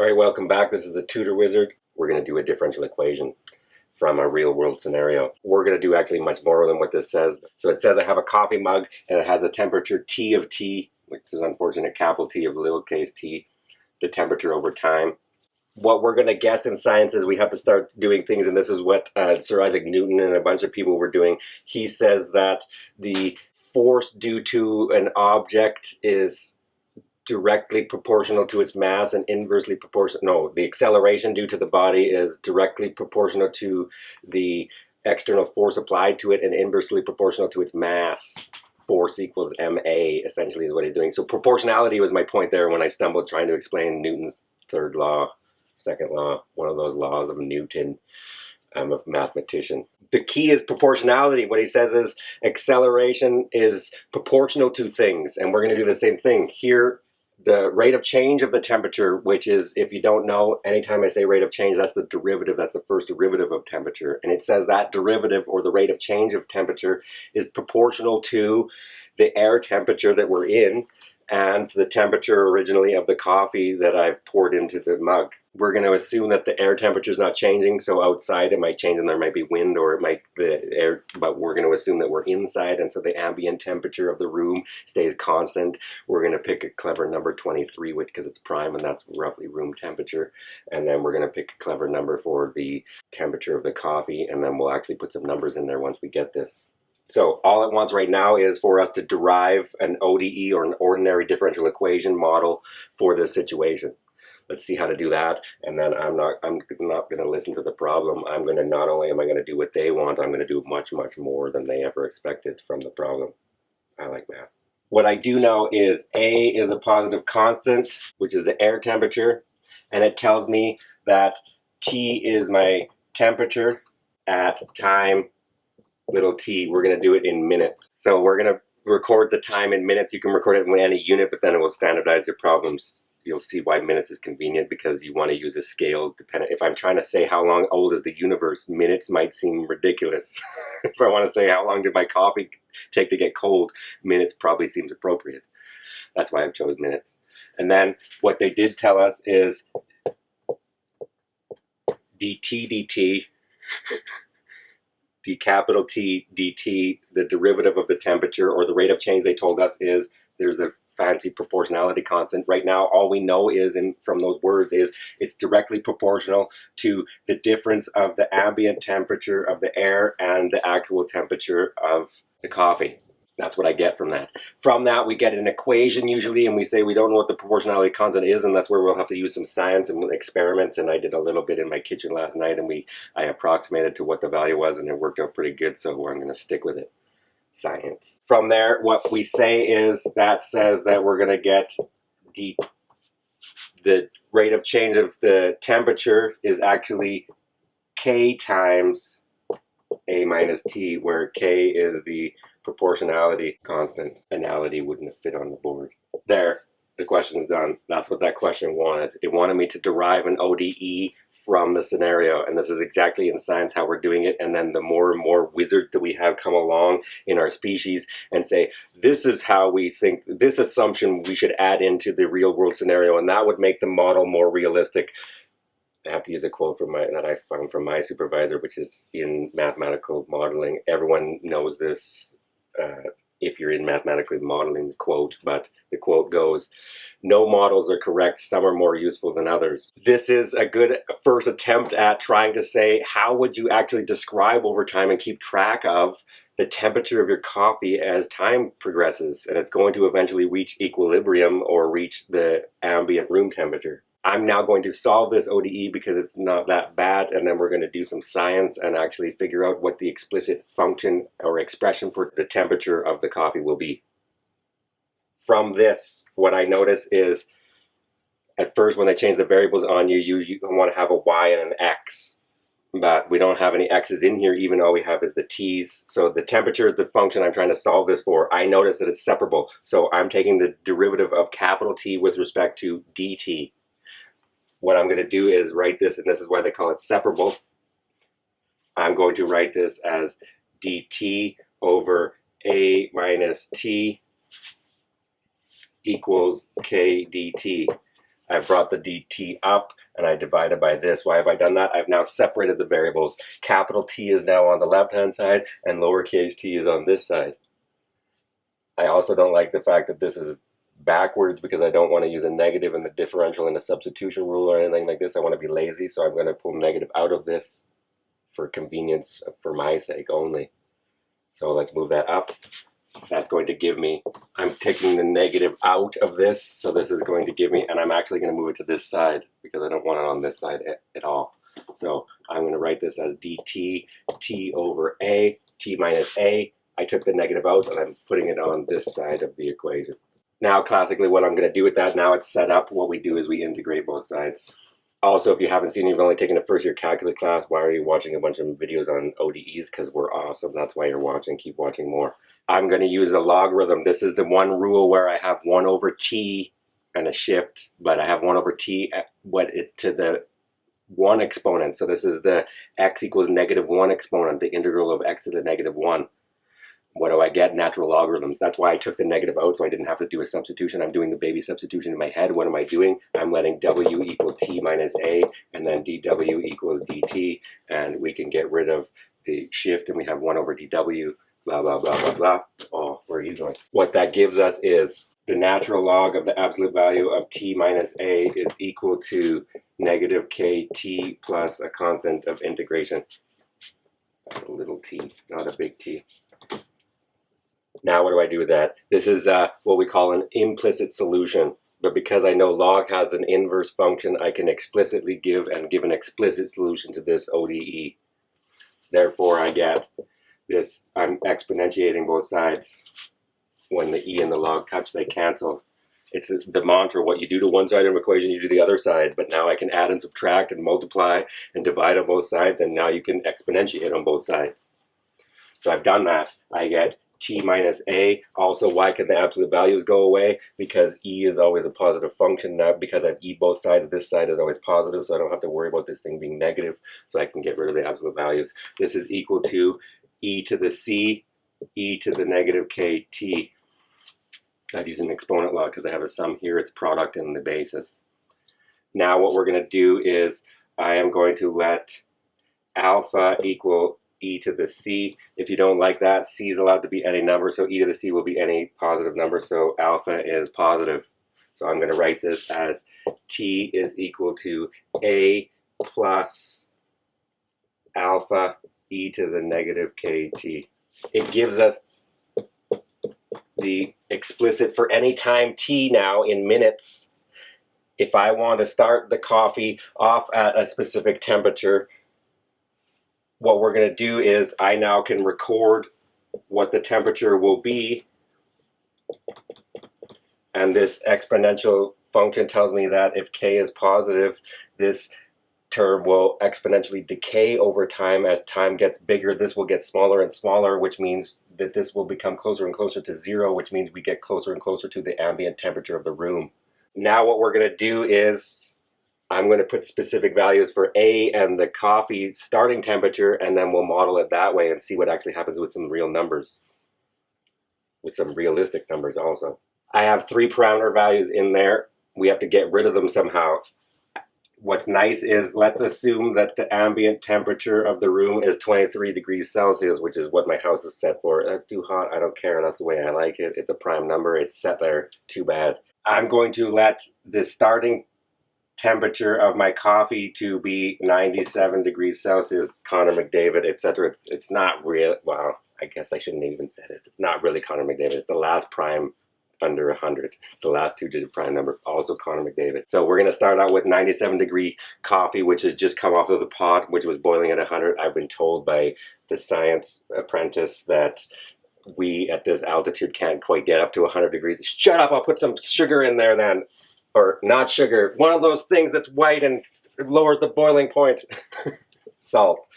All right, welcome back. This is the Tutor Wizard. We're going to do a differential equation from a real world scenario. We're going to do actually much more than what this says. So it says I have a coffee mug and it has a temperature T of T, which is unfortunate, capital T of lowercase t, the temperature over time. What we're going to guess in science is we have to start doing things, and this is what Sir Isaac Newton and a bunch of people were doing. He says that the force due to an object is directly proportional to its mass and inversely proportional. No, the acceleration due to the body is directly proportional to the external force applied to it and inversely proportional to its mass. Force equals ma, essentially, is what he's doing. So proportionality was my point there when I stumbled trying to explain Newton's third law, second law, one of those laws of Newton. I'm a mathematician. The key is proportionality. What he says is acceleration is proportional to things, and we're going to do the same thing here. The rate of change of the temperature, which is, if you don't know, anytime I say rate of change, that's the derivative, that's the first derivative of temperature. And it says that derivative, or the rate of change of temperature, is proportional to the air temperature that we're in and the temperature originally of the coffee that I've poured into the mug. We're going to assume that the air temperature is not changing, so outside it might change and there might be wind, or it might the air, but we're going to assume that we're inside, and so the ambient temperature of the room stays constant. We're going to pick a clever number 23, which, because it's prime and that's roughly room temperature, and then we're going to pick a clever number for the temperature of the coffee, and then we'll actually put some numbers in there once we get this. So all it wants right now is for us to derive an ODE, or an ordinary differential equation model, for this situation. Let's see how to do that, and then I'm not going to listen to the problem. I'm going to, not only am I going to do what they want, I'm going to do much, much more than they ever expected from the problem. I like math. What I do know is A is a positive constant, which is the air temperature, and it tells me that T is my temperature at time little t. We're going to do it in minutes. So we're going to record the time in minutes. You can record it in any unit, but then it will standardize your problems. You'll see why minutes is convenient, because you want to use a scale dependent. If I'm trying to say how long old is the universe, minutes might seem ridiculous. If I want to say how long did my coffee take to get cold, minutes probably seems appropriate. That's why I've chosen minutes. And then what they did tell us is dt, d capital T dt, the derivative of the temperature, or the rate of change, they told us, is, there's the fancy proportionality constant. Right now, all we know is, from those words, is it's directly proportional to the difference of the ambient temperature of the air and the actual temperature of the coffee. That's what I get from that. From that, we get an equation usually, and we say we don't know what the proportionality constant is, and that's where we'll have to use some science and experiments. And I did a little bit in my kitchen last night, and I approximated to what the value was, and it worked out pretty good, so I'm going to stick with it. Science. From there, what we say is, that says that we're going to get the rate of change of the temperature is actually K times A minus T, where K is the proportionality constant. Anality wouldn't have fit on the board. There, the question's done. That's what that question wanted. It wanted me to derive an ODE from the scenario, and this is exactly in science how we're doing it. And then the more and more wizards that we have come along in our species and say, this is how we think, this assumption we should add into the real world scenario, and that would make the model more realistic. I have to use a quote that I found from my supervisor, which is in mathematical modeling. Everyone knows this if you're in mathematically modeling, the quote, but the quote goes, no models are correct, some are more useful than others. This is a good first attempt at trying to say, how would you actually describe over time and keep track of the temperature of your coffee as time progresses, and it's going to eventually reach equilibrium or reach the ambient room temperature. I'm now going to solve this ODE because it's not that bad, and then we're going to do some science and actually figure out what the explicit function or expression for the temperature of the coffee will be. From this, what I notice is, at first when they change the variables on you, you want to have a y and an x, but we don't have any x's in here, even all we have is the t's. So the temperature is the function I'm trying to solve this for. I notice that it's separable, so I'm taking the derivative of capital T with respect to dt. What I'm going to do is write this, and this is why they call it separable. I'm going to write this as dt over a minus t equals k dt. I've brought the dt up and I divided by this. Why have I done that? I've now separated the variables. Capital T is now on the left-hand side and lowercase t is on this side. I also don't like the fact that this is backwards because I don't want to use a negative in the differential in the substitution rule or anything like this. I want to be lazy, so I'm going to pull negative out of this for convenience, for my sake only. So let's move that up. That's going to give me, I'm taking the negative out of this, so this is going to give me, and I'm actually going to move it to this side because I don't want it on this side at all. So I'm going to write this as dt t over a, t minus a. I took the negative out and I'm putting it on this side of the equation. Now classically what I'm going to do with that, now it's set up, what we do is we integrate both sides. Also, if you haven't seen, you've only taken a first year calculus class, why are you watching a bunch of videos on ODEs? Because we're awesome, that's why you're watching, keep watching more. I'm going to use the logarithm. This is the one rule where I have 1 over t and a shift, but I have 1 over t to the 1 exponent. So this is the x equals -1 exponent, the integral of x to the -1. What do I get? Natural logarithms. That's why I took the negative out, so I didn't have to do a substitution. I'm doing the baby substitution in my head. What am I doing? I'm letting w equal t minus a, and then dw equals dt, and we can get rid of the shift, and we have 1 over dw, blah, blah, blah, blah, blah. Oh, where are you going? What that gives us is the natural log of the absolute value of t minus a is equal to negative kt plus a constant of integration. That's a little t, not a big T. Now what do I do with that? This is what we call an implicit solution. But because I know log has an inverse function, I can explicitly give an explicit solution to this ODE. Therefore I get this, I'm exponentiating both sides. When the e and the log touch, they cancel. It's the mantra, what you do to one side of an equation, you do the other side. But now I can add and subtract and multiply and divide on both sides, and now you can exponentiate on both sides. So I've done that. I get t minus a. Also, why can the absolute values go away? Because e is always a positive function. Now, because I've e both sides, this side is always positive, so I don't have to worry about this thing being negative, so I can get rid of the absolute values. This is equal to e to the c, e to the negative kt. I've used an exponent law because I have a sum here, it's product in the basis. Now what we're going to do is I am going to let alpha equal e to the c. If you don't like that, c is allowed to be any number, so e to the c will be any positive number, so alpha is positive. So I'm going to write this as t is equal to a plus alpha e to the negative kt. It gives us the explicit for any time t now in minutes. If I want to start the coffee off at a specific temperature, what we're going to do is I now can record what the temperature will be, and this exponential function tells me that if k is positive, this term will exponentially decay over time. As time gets bigger, this will get smaller and smaller, which means that this will become closer and closer to 0, which means we get closer and closer to the ambient temperature of the room. Now what we're going to do is I'm going to put specific values for A and the coffee starting temperature, and then we'll model it that way and see what actually happens with some real numbers, with some realistic numbers also. I have 3 parameter values in there. We have to get rid of them somehow. What's nice is, let's assume that the ambient temperature of the room is 23 degrees Celsius, which is what my house is set for. That's too hot, I don't care, that's the way I like it. It's a prime number, it's set there, too bad. I'm going to let the starting temperature of my coffee to be 97 degrees Celsius, Connor McDavid, etc. It's not real, well, I guess I shouldn't have even said it. It's not really Connor McDavid, it's the last prime under 100. It's the last 2-digit prime number, also Connor McDavid. So we're going to start out with 97 degree coffee, which has just come off of the pot, which was boiling at 100. I've been told by the science apprentice that we at this altitude can't quite get up to 100 degrees. Shut up, I'll put some sugar in there then. Or not sugar, one of those things that's white and lowers the boiling point. Salt.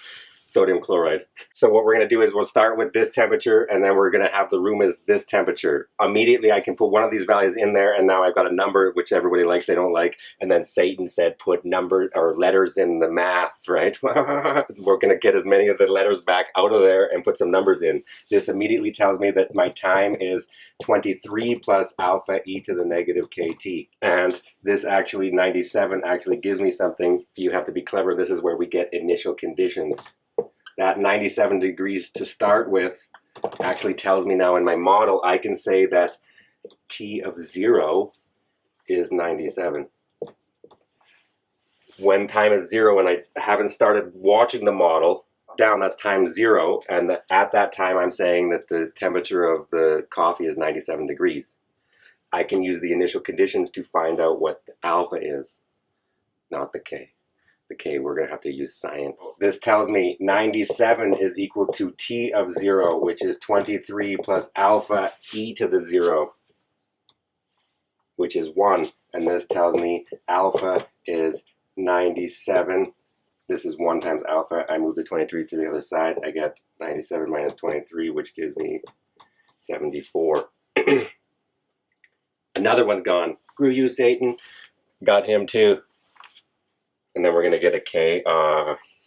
Sodium chloride. So what we're going to do is we'll start with this temperature, and then we're going to have the room as this temperature. Immediately I can put one of these values in there, and now I've got a number which everybody likes, they don't like, and then Satan said put number or letters in the math, right? We're going to get as many of the letters back out of there and put some numbers in. This immediately tells me that my time is 23 plus alpha e to the negative kt. And This actually, 97 actually gives me something. You have to be clever. This is where we get initial conditions. That 97 degrees to start with actually tells me now in my model, I can say that T of 0 is 97. When time is 0 and I haven't started watching the model, down, that's time 0, and at that time I'm saying that the temperature of the coffee is 97 degrees. I can use the initial conditions to find out what the alpha is, not the K. The K, we're going to have to use science. This tells me 97 is equal to T of 0, which is 23 plus alpha e to the 0, which is 1. And this tells me alpha is 97. This is 1 times alpha. I move the 23 to the other side. I get 97 minus 23, which gives me 74. Another one's gone. Screw you, Satan. Got him too. And then we're going to get a K.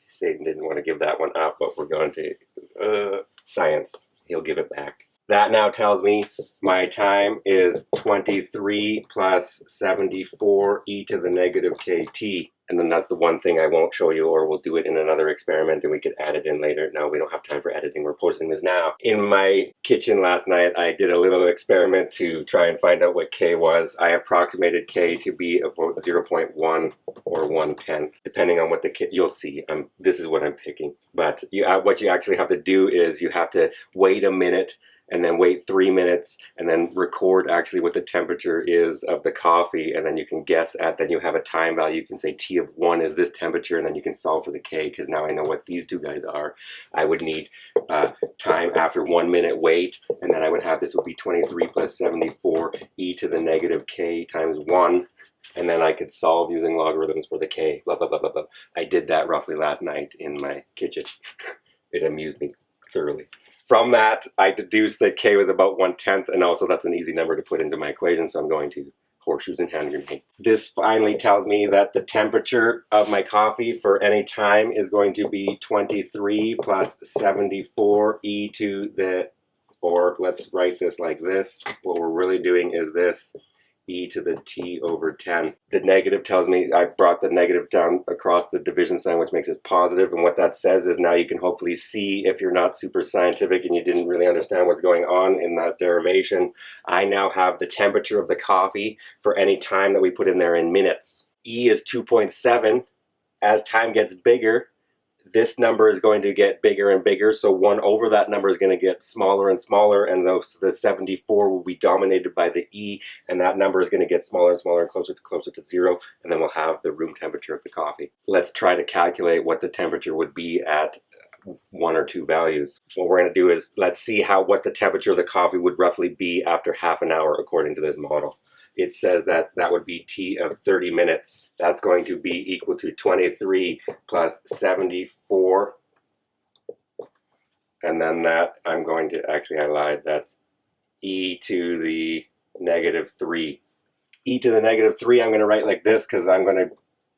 Satan didn't want to give that one up, but we're going to science. He'll give it back. That now tells me my time is 23 plus 74 e to the negative kt. And then that's the one thing I won't show you, or we'll do it in another experiment and we could add it in later. No, we don't have time for editing. We're posting this now. In my kitchen last night, I did a little experiment to try and find out what K was. I approximated K to be about 0.1 or 1/10, depending on what the K, you'll see. This is what I'm picking. But what you actually have to do is you have to wait a minute and then wait 3 minutes and then record actually what the temperature is of the coffee, and then you can guess at, then you have a time value. You can say T of 1 is this temperature, and then you can solve for the K, because now I know what these two guys are. I would need time after 1 minute wait, and then I would have, this would be 23 plus 74 e to the negative K times 1, and then I could solve using logarithms for the K, blah, blah, blah, blah, blah. I did that roughly last night in my kitchen. It amused me thoroughly. From that, I deduced that K was about 1/10, and also that's an easy number to put into my equation, so I'm going to horseshoes and hand grenades. This finally tells me that the temperature of my coffee for any time is going to be 23 plus 74 e to the, or let's write this like this. What we're really doing is this, e to the t over 10. The negative tells me I brought the negative down across the division sign, which makes it positive, and what that says is now you can hopefully see, if you're not super scientific and you didn't really understand what's going on in that derivation, I now have the temperature of the coffee for any time that we put in there in minutes. E is 2.7. As time gets bigger, this number is going to get bigger and bigger, so 1 over that number is going to get smaller and smaller, and the 74 will be dominated by the E, and that number is going to get smaller and smaller and closer to 0, and then we'll have the room temperature of the coffee. Let's try to calculate what the temperature would be at 1 or 2 values. What we're going to do is, let's see what the temperature of the coffee would roughly be after half an hour according to this model. It says that that would be T of 30 minutes. That's going to be equal to 23 plus 74. And then that, I'm going to, actually I lied, that's e to the negative 3. E to the negative 3 I'm going to write like this, because I'm going to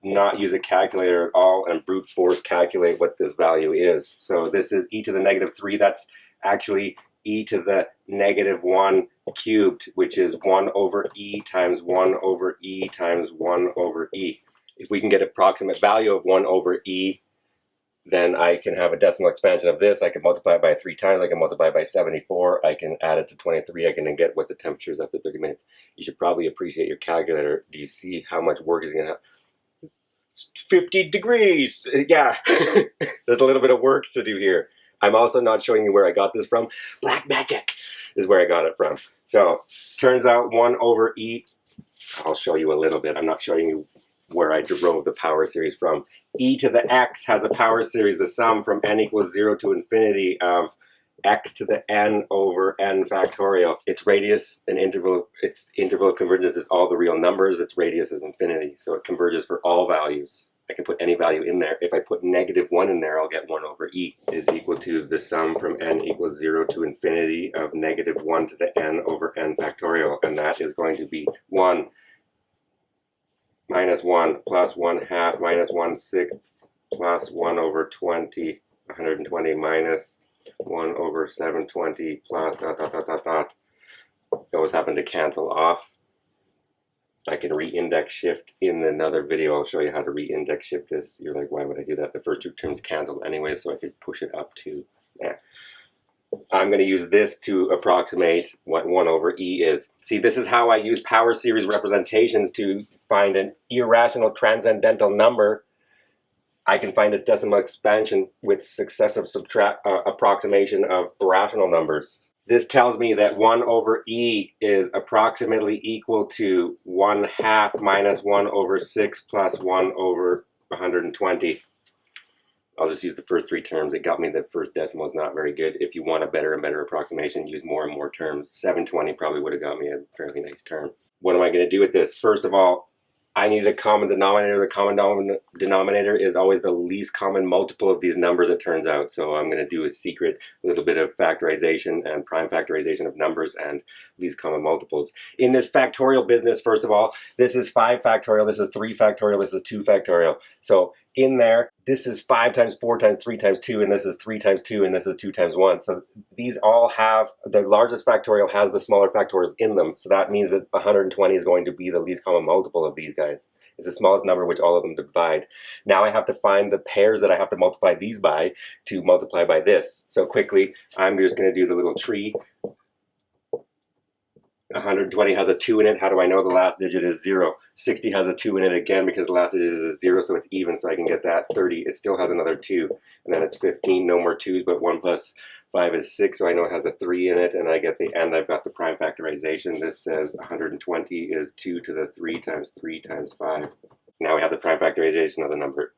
not use a calculator at all and brute force calculate what this value is. So this is e to the negative 3. That's actually e to the negative 1 cubed, which is 1 over e times 1 over e times 1 over e. If we can get an approximate value of 1 over e, then I can have a decimal expansion of this. I can multiply it by 3 times. I can multiply it by 74. I can add it to 23. I can then get what the temperature is after 30 minutes. You should probably appreciate your calculator. Do you see how much work is going to have? 50 degrees. Yeah, there's a little bit of work to do here. I'm also not showing you where I got this from. Black magic is where I got it from. So, turns out 1 over e, I'll show you a little bit. I'm not showing you where I drove the power series from. E to the x has a power series, the sum from n equals 0 to infinity of x to the n over n factorial. Its radius and interval, its interval of convergence is all the real numbers. Its radius is infinity, so it converges for all values. I can put any value in there. If I put negative 1 in there, I'll get 1 over e is equal to the sum from n equals 0 to infinity of negative 1 to the n over n factorial. And that is going to be 1 minus 1 plus 1/2 minus 1/6 plus 1 over 20, 120 minus 1 over 720 plus dot, dot, dot, dot, dot. Those happen to cancel off. I can re-index shift in another video. I'll show you how to re-index shift this. You're like, why would I do that? The first two terms canceled anyway, so I could push it up to, yeah. I'm going to use this to approximate what 1 over e is. See, this is how I use power series representations to find an irrational transcendental number. I can find its decimal expansion with successive approximation of rational numbers. This tells me that 1 over e is approximately equal to 1/2 minus 1 over 6 plus 1 over 120. I'll just use the first three terms. It got me the first decimal is not very good. If you want a better and better approximation, use more and more terms. 720 probably would have got me a fairly nice term. What am I going to do with this? First of all, I need a common denominator. The common denominator is always the least common multiple of these numbers, it turns out. So I'm going to do a secret little bit of factorization and prime factorization of numbers and least common multiples. In this factorial business, first of all, this is 5 factorial, this is 3 factorial, this is 2 factorial. So in there, this is 5 times 4 times 3 times 2, and this is 3 times 2, and this is 2 times 1. So these all have, the largest factorial has the smaller factorials in them. So that means that 120 is going to be the least common multiple of these guys. It's the smallest number which all of them divide. Now I have to find the pairs that I have to multiply these by to multiply by this. So quickly, I'm just going to do the little tree. 120 has a 2 in it. How do I know the last digit is 0? 60 has a 2 in it again because the last digit is 0, so it's even, so I can get that. 30, it still has another 2. And then it's 15, no more 2s, but 1 plus 5 is 6, so I know it has a 3 in it, and I get the end. I've got the prime factorization. This says 120 is 2 to the 3 times 3 times 5. Now we have the prime factorization of the number.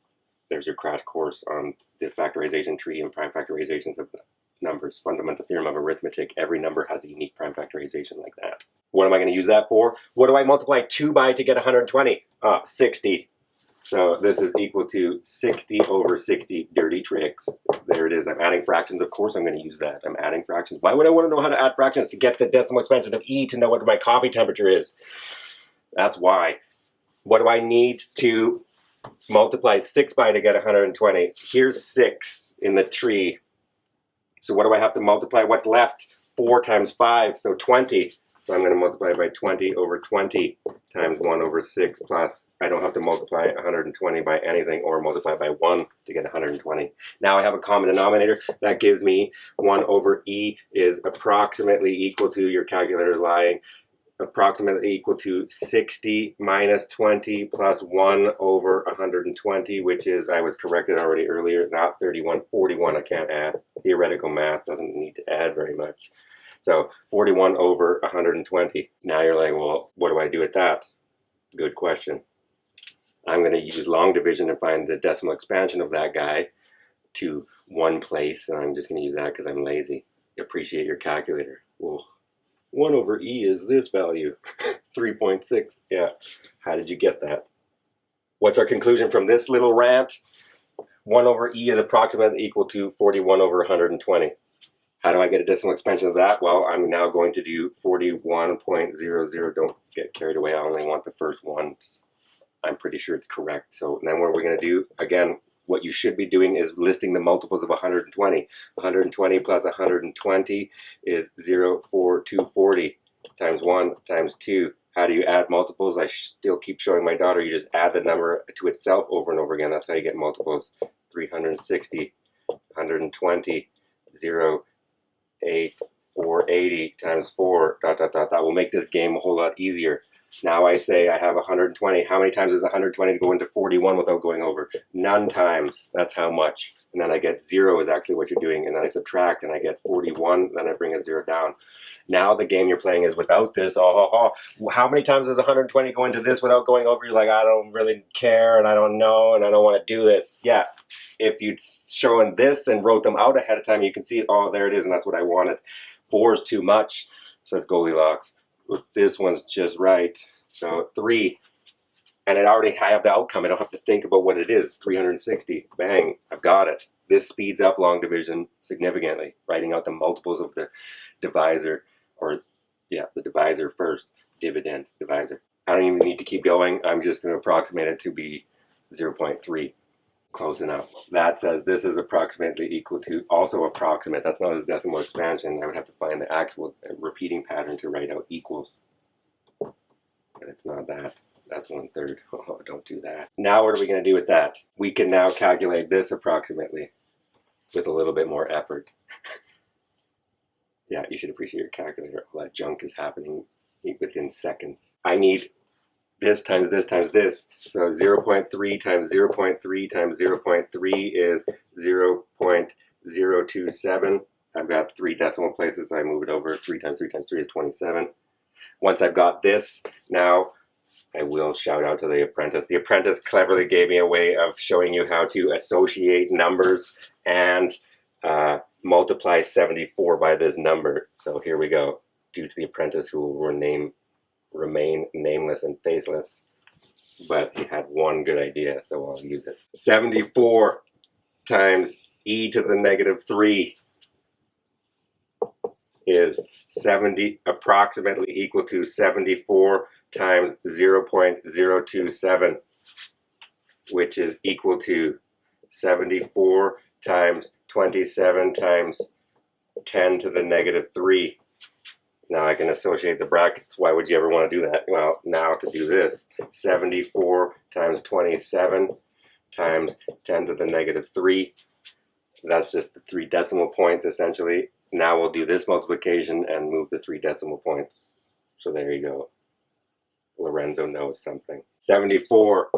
There's your crash course on the factorization tree and prime factorizations of the numbers. Fundamental theorem of arithmetic. Every number has a unique prime factorization like that. What am I going to use that for? What do I multiply 2 by to get 120? 60. So this is equal to 60 over 60. Dirty tricks. There it is. I'm adding fractions. Of course I'm going to use that. I'm adding fractions. Why would I want to know how to add fractions? To get the decimal expansion of e to know what my coffee temperature is. That's why. What do I need to multiply 6 by to get 120? Here's 6 in the tree. So what do I have to multiply? What's left? 4 times 5, so 20. So I'm going to multiply by 20 over 20 times 1 over 6 plus, I don't have to multiply 120 by anything or multiply by 1 to get 120. Now I have a common denominator. That gives me 1 over e is approximately equal to, your calculator is lying, approximately equal to 60 minus 20 plus 1 over 120, which is, I was corrected already earlier, not 31, 41. I can't add. Theoretical math doesn't need to add very much. So 41 over 120. Now you're like, well, what do I do with that? Good question. I'm going to use long division to find the decimal expansion of that guy to one place, and I'm just going to use that because I'm lazy. Appreciate your calculator. Whoa. 1 over e is this value, 3.6. Yeah, how did you get that? What's our conclusion from this little rant? 1 over e is approximately equal to 41 over 120. How do I get a decimal expansion of that? Well, I'm now going to do 41.00. Don't get carried away. I only want the first one. I'm pretty sure it's correct. So then what we're going to do, again, what you should be doing is listing the multiples of 120. 120 plus 120 is 0.4240 times 1 times 2. How do you add multiples? I still keep showing my daughter. You just add the number to itself over and over again. That's how you get multiples. 360, 120, 0.8480 times 4, ... That will make this game a whole lot easier. Now I say I have 120. How many times is 120 to go into 41 without going over? None times. That's how much. And then I get 0 is actually what you're doing. And then I subtract and I get 41. Then I bring a 0 down. Now the game you're playing is without this. How many times does 120 go into this without going over? You're like, I don't really care and I don't know and I don't want to do this. Yeah. If you'd shown this and wrote them out ahead of time, you can see, oh, there it is. And that's what I wanted. 4 is too much, says Goldilocks. This one's just right. So 3, and I have the outcome. I don't have to think about what it is. 360. Bang, I've got it. This speeds up long division significantly. Writing out the multiples of the divisor, or yeah, the divisor first. Dividend, divisor. I don't even need to keep going. I'm just going to approximate it to be 0.3. Close enough. That says this is approximately equal to, also approximate. That's not as decimal expansion. I would have to find the actual repeating pattern to write out equals. And it's not that. That's 1/3. Oh, don't do that. Now what are we going to do with that? We can now calculate this approximately with a little bit more effort. Yeah, you should appreciate your calculator. All that junk is happening within seconds. I need this times this times this. So 0.3 times 0.3 times 0.3 is 0.027. I've got 3 decimal places, so I move it over. 3 times 3 times 3 is 27. Once I've got this, now I will shout out to the Apprentice. The Apprentice cleverly gave me a way of showing you how to associate numbers and multiply 74 by this number. So here we go. Due to the Apprentice, who will remain nameless and faceless, but he had one good idea, so I'll use it. 74 times e to the negative 3 is approximately equal to 74 times 0.027, which is equal to 74 times 27 times 10 to the negative 3. Now I can associate the brackets. Why would you ever want to do that? Well, now to do this, 74 times 27 times 10 to the negative 3. That's just the 3 decimal points essentially. Now we'll do this multiplication and move the 3 decimal points. So there you go. Lorenzo knows something. 74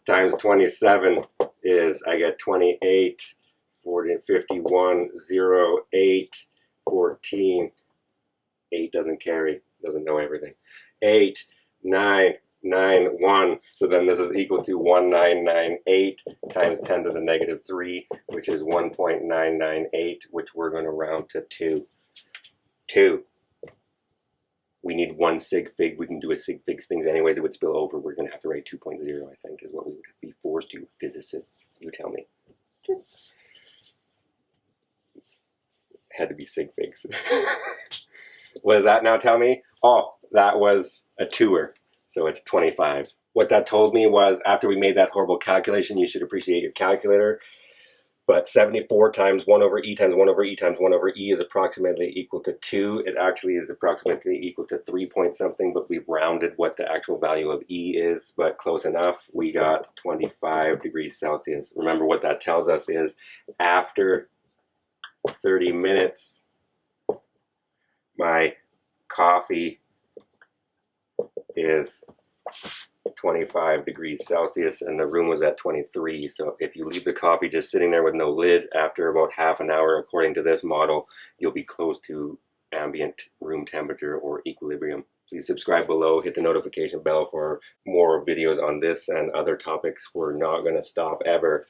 times 27 is, I get 28, 40, 51, 0, 8, 14. 8 doesn't carry, doesn't know everything. 8, 9, 9, 1. So then this is equal to 1998 times 10 to the negative 3, which is 1.998, which we're going to round to 2. 2. We need 1 sig fig. We can do a sig fig things anyways. It would spill over. We're going to have to write 2.0, I think, is what we would be forced to. Physicists, you tell me. Had to be sig figs. What does that now tell me? Oh, that was a 2er, so it's 25. What that told me was, after we made that horrible calculation, you should appreciate your calculator, but 74 times 1 over e times 1 over e times 1 over e is approximately equal to 2. It actually is approximately equal to 3 point something, but we've rounded what the actual value of e is, but close enough. We got 25 degrees Celsius. Remember what that tells us is, after 30 minutes, my coffee is 25 degrees Celsius and the room was at 23. So if you leave the coffee just sitting there with no lid, after about half an hour, according to this model, you'll be close to ambient room temperature or equilibrium. Please subscribe below, hit the notification bell for more videos on this and other topics. We're not going to stop ever.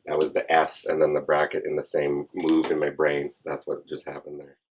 That was the S and then the bracket in the same move in my brain. That's what just happened there.